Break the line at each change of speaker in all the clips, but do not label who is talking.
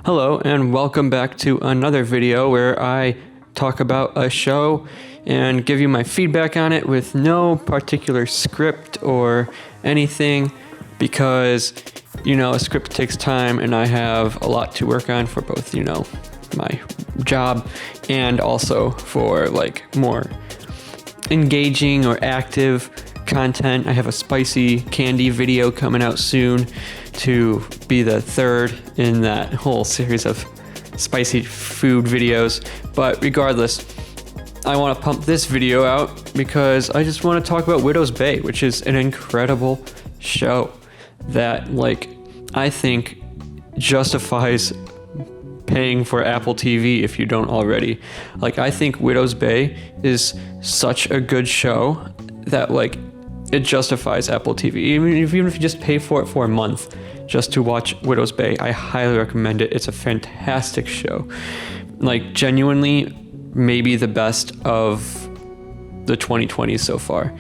Hello and welcome back to another video where I talk about a show and give you my feedback on it with no particular script or anything because, a script takes time and I have a lot to work on for both, my job and also for more engaging or active content. I have a spicy candy video coming out soon to be the third in that whole series of spicy food videos. But regardless, I want to pump this video out because I just want to talk about Widow's Bay, which is an incredible show that I think justifies paying for Apple TV if you don't already. I think Widow's Bay is such a good show that it justifies Apple TV. Even if you just pay for it for a month just to watch Widow's Bay, I highly recommend it. It's a fantastic show. Genuinely, maybe the best of the 2020s so far.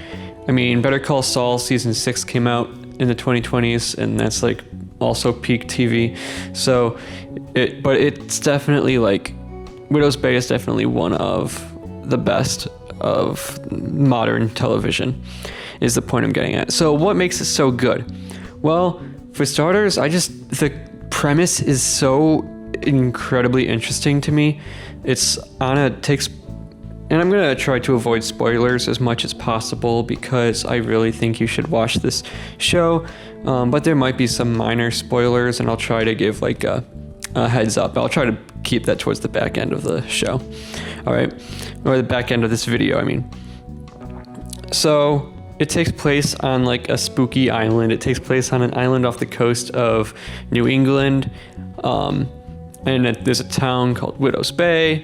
I mean, Better Call Saul season 6 came out in the 2020s, and that's also peak TV. So, but it's definitely Widow's Bay is definitely one of the best of modern television, is the point I'm getting at. So what makes it so good? Well, for starters, the premise is so incredibly interesting to me. And I'm gonna try to avoid spoilers as much as possible because I really think you should watch this show. But there might be some minor spoilers, and I'll try to give a heads up. I'll try to keep that towards the back end of the show. All right, or the back end of this video, I mean. So it takes place on a spooky island. It takes place on an island off the coast of New England. And there's a town called Widow's Bay,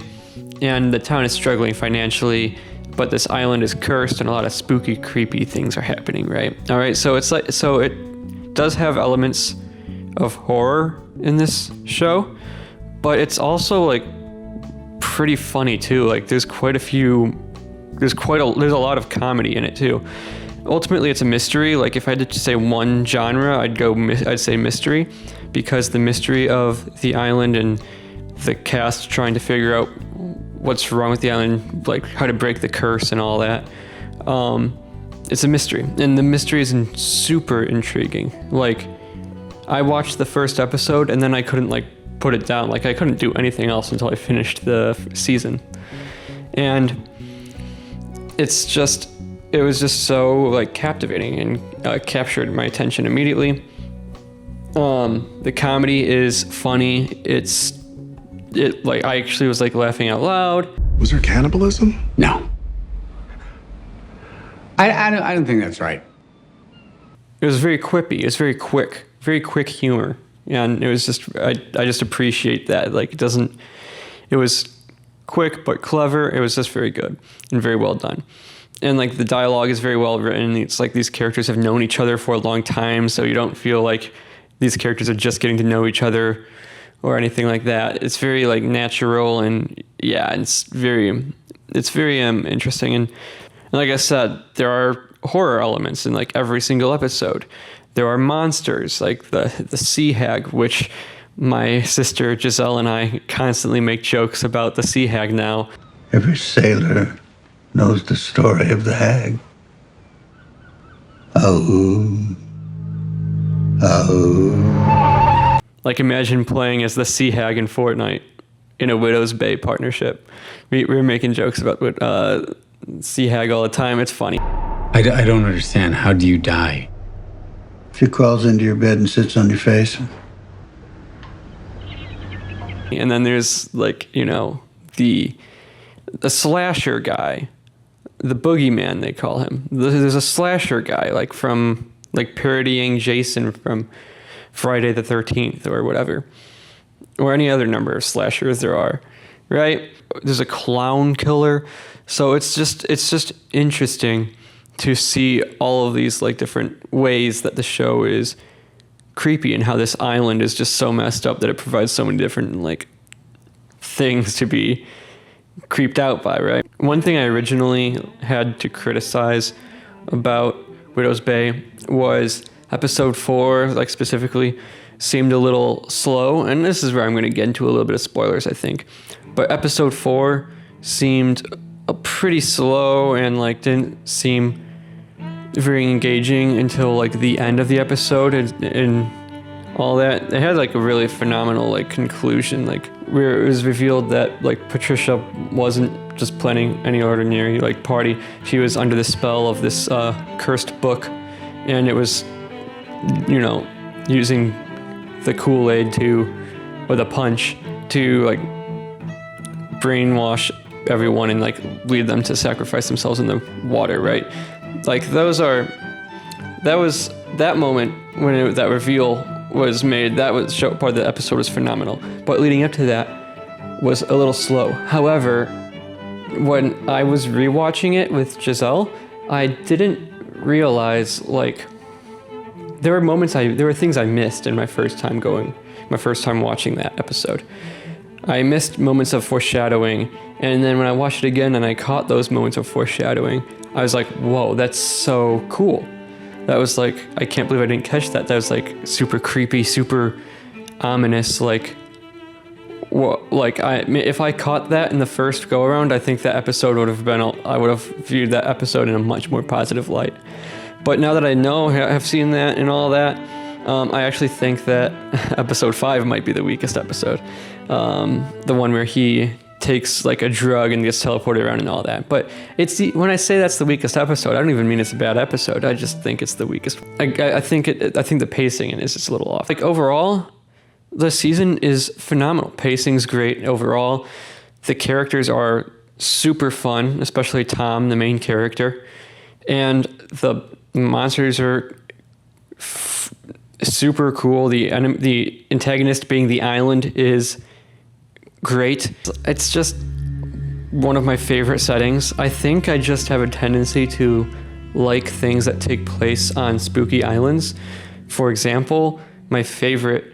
and the town is struggling financially, but this island is cursed and a lot of spooky, creepy things are happening, right? All right, so it does have elements of horror in this show, but it's also pretty funny too. There's a lot of comedy in it too. Ultimately, it's a mystery. If I had to say one genre, I'd say mystery, because the mystery of the island and the cast trying to figure out what's wrong with the island, how to break the curse and all that. It's a mystery, and the mystery is super intriguing. I watched the first episode and then I couldn't put it down. I couldn't do anything else until I finished the season, and it was just so captivating and captured my attention immediately. The comedy is funny. I actually was laughing out loud.
Was there cannibalism?
No. I don't think that's right.
It was very quippy. It's very quick humor, and it was just I just appreciate that. It was quick but clever. It was just very good and very well done. And the dialogue is very well written. It's these characters have known each other for a long time, so you don't feel like these characters are just getting to know each other or anything like that. It's very natural, and yeah, it's very interesting. And like I said, there are horror elements in every single episode. There are monsters the sea hag, which my sister Giselle and I constantly make jokes about the sea hag now.
Every sailor knows the story of the hag. Oh.
Imagine playing as the sea hag in Fortnite in a Widow's Bay partnership. We're making jokes about sea hag all the time. It's funny.
I don't understand. How do you die?
She crawls into your bed and sits on your face.
And then there's the slasher guy, the boogeyman they call him. There's a slasher guy from parodying Jason from Friday the 13th or whatever, or any other number of slashers there are, right? There's a clown killer. So it's just interesting to see all of these different ways that the show is creepy and how this island is just so messed up that it provides so many different things to be creeped out by, right? One thing I originally had to criticize about Widow's Bay was episode 4, specifically, seemed a little slow, and this is where I'm going to get into a little bit of spoilers, I think. But episode 4 seemed pretty slow and like didn't seem very engaging until like the end of the episode and all that. It had like a really phenomenal like conclusion, like where it was revealed that like Patricia wasn't just planning any ordinary like party. She was under the spell of this cursed book, and it was, you know, using the Kool-Aid with a punch to like brainwash everyone and like lead them to sacrifice themselves in the water, right? Like that moment when that reveal was made, part of the episode was phenomenal. But leading up to that was a little slow. However, when I was rewatching it with Giselle, I didn't realize like there were things I missed in my first time watching that episode. I missed moments of foreshadowing, and then when I watched it again and I caught those moments of foreshadowing, I was like, whoa, that's so cool. That was like, I can't believe I didn't catch that. That was like super creepy, super ominous. Like, if I caught that in the first go around, I think that episode I would have viewed that episode in a much more positive light. But now that I have seen that and all that, I actually think that episode 5 might be the weakest episode. The one where he takes like a drug and gets teleported around and all that. But when I say that's the weakest episode, I don't even mean it's a bad episode. I just think it's the weakest. I think the pacing in it is just a little off. Like overall, the season is phenomenal. Pacing's great overall. The characters are super fun, especially Tom, the main character, and the monsters are super cool. The antagonist being the island is great. It's just one of my favorite settings. I think I just have a tendency to like things that take place on spooky islands. For example, my favorite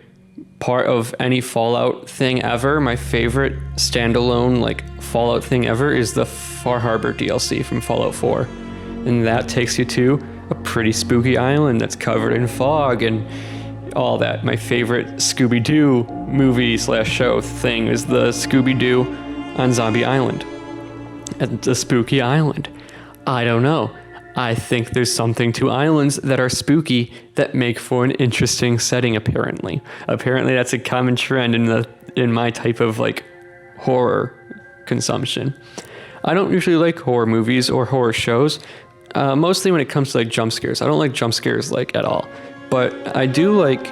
part of any Fallout thing ever, my favorite standalone like Fallout thing ever is the Far Harbor DLC from Fallout 4. And that takes you to a pretty spooky island that's covered in fog and all that. My favorite Scooby-Doo movie / show thing is the Scooby-Doo on Zombie Island. At the spooky island. I don't know. I think there's something to islands that are spooky that make for an interesting setting, apparently. Apparently that's a common trend in my type of like horror consumption. I don't usually like horror movies or horror shows, mostly when it comes to like jump scares. I don't like jump scares like at all. But I do like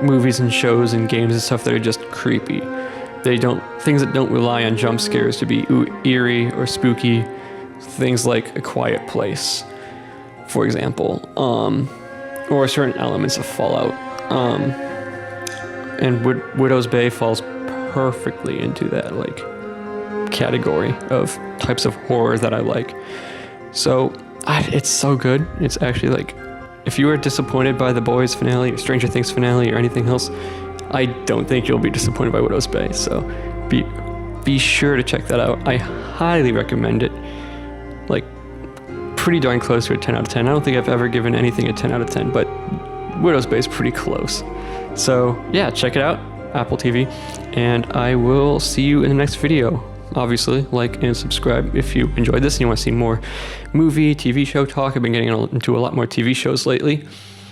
movies and shows and games and stuff that are just creepy. Things that don't rely on jump scares to be eerie or spooky. Things like A Quiet Place, for example, or certain elements of Fallout. And Widow's Bay falls perfectly into that like category of types of horror that I like. So it's so good. It's actually like, if you were disappointed by The Boys finale or Stranger Things finale or anything else, I don't think you'll be disappointed by Widow's Bay. So be sure to check that out. I highly recommend it. Like, pretty darn close to a 10 out of 10. I don't think I've ever given anything a 10 out of 10, but Widow's Bay is pretty close. So yeah, check it out, Apple TV, and I will see you in the next video. Obviously, like and subscribe if you enjoyed this and you want to see more movie, TV show talk. I've been getting into a lot more TV shows lately.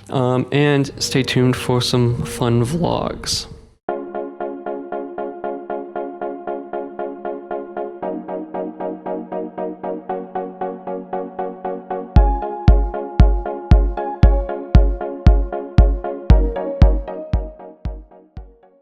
And stay tuned for some fun vlogs.